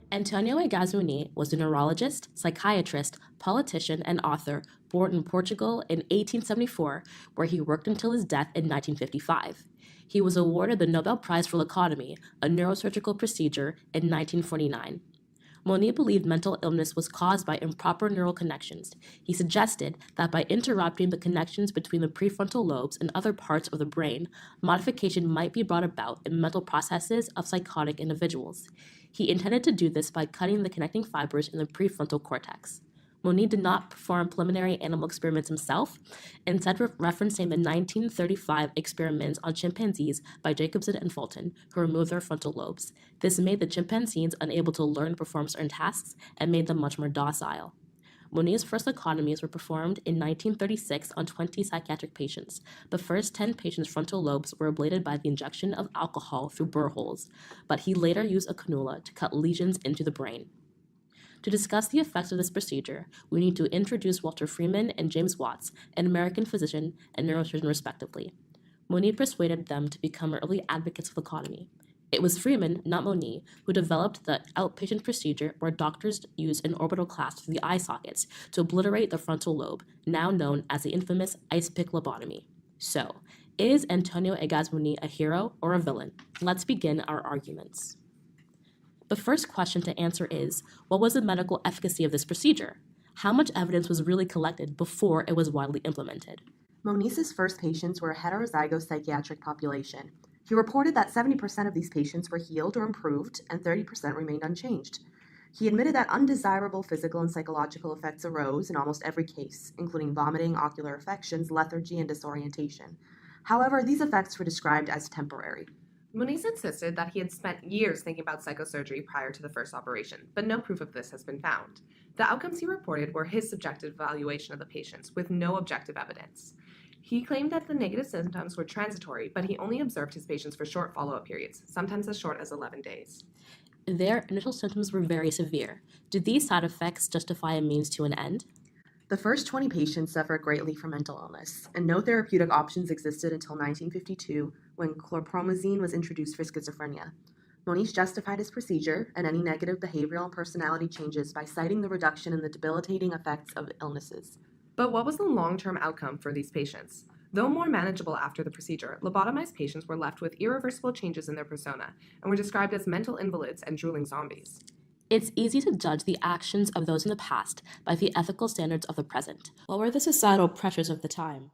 Antonio Egas was a neurologist, psychiatrist, politician, and author born in Portugal in 1874, where he worked until his death in 1955. He was awarded the Nobel Prize for Lacotomy, a neurosurgical procedure, in 1949. MONIZ believed mental illness was caused by improper neural connections. He suggested that by interrupting the connections between the prefrontal lobes and other parts of the brain, modification might be brought about in mental processes of psychotic individuals. He intended to do this by cutting the connecting fibers in the prefrontal cortex. MONIZ did not perform preliminary animal experiments himself, instead referencing the 1935 experiments on chimpanzees by Jacobson and Fulton, who removed their frontal lobes. This made the chimpanzees unable to learn to perform certain tasks and made them much more docile. MONIZ's first lacotomies were performed in 1936 on 20 psychiatric patients. The first 10 patients' frontal lobes were ablated by the injection of alcohol through burr holes, but he later used a cannula to cut lesions into the brain. To discuss the effects of this procedure, we need to introduce Walter Freeman and James Watts, an American physician and neurosurgeon respectively. MONIZ persuaded them to become early advocates of lacotomy. It was Freeman, not MONIZ, who developed the outpatient procedure where doctors use an orbital clasp through the eye sockets to obliterate the frontal lobe, now known as the infamous ice pick lobotomy. So, is Antonio Egas a hero or a villain? Let's begin our arguments. The first question to answer is, what was the medical efficacy of this procedure? How much evidence was really collected before it was widely implemented? MONIZ's first patients were a heterozygous psychiatric population. He reported that 70% of these patients were healed or improved, and 30% remained unchanged. He admitted that undesirable physical and psychological effects arose in almost every case, including vomiting, ocular affections, lethargy, and disorientation. However, these effects were described as temporary. MONIZ insisted that he had spent years thinking about psychosurgery prior to the first operation, but no proof of this has been found. The outcomes he reported were his subjective evaluation of the patients, with no objective evidence. He claimed that the negative symptoms were transitory, but he only observed his patients for short follow-up periods, sometimes as short as 11 days. Their initial symptoms were very severe. Did these side effects justify a means to an end? The first 20 patients suffered greatly from mental illness, and no therapeutic options existed until 1952 when chlorpromazine was introduced for schizophrenia. MONIZ justified his procedure and any negative behavioral and personality changes by citing the reduction in the debilitating effects of illnesses. But what was the long-term outcome for these patients? Though more manageable after the procedure, lobotomized patients were left with irreversible changes in their persona and were described as mental invalids and drooling zombies. It's easy to judge the actions of those in the past by the ethical standards of the present. What were the societal pressures of the time?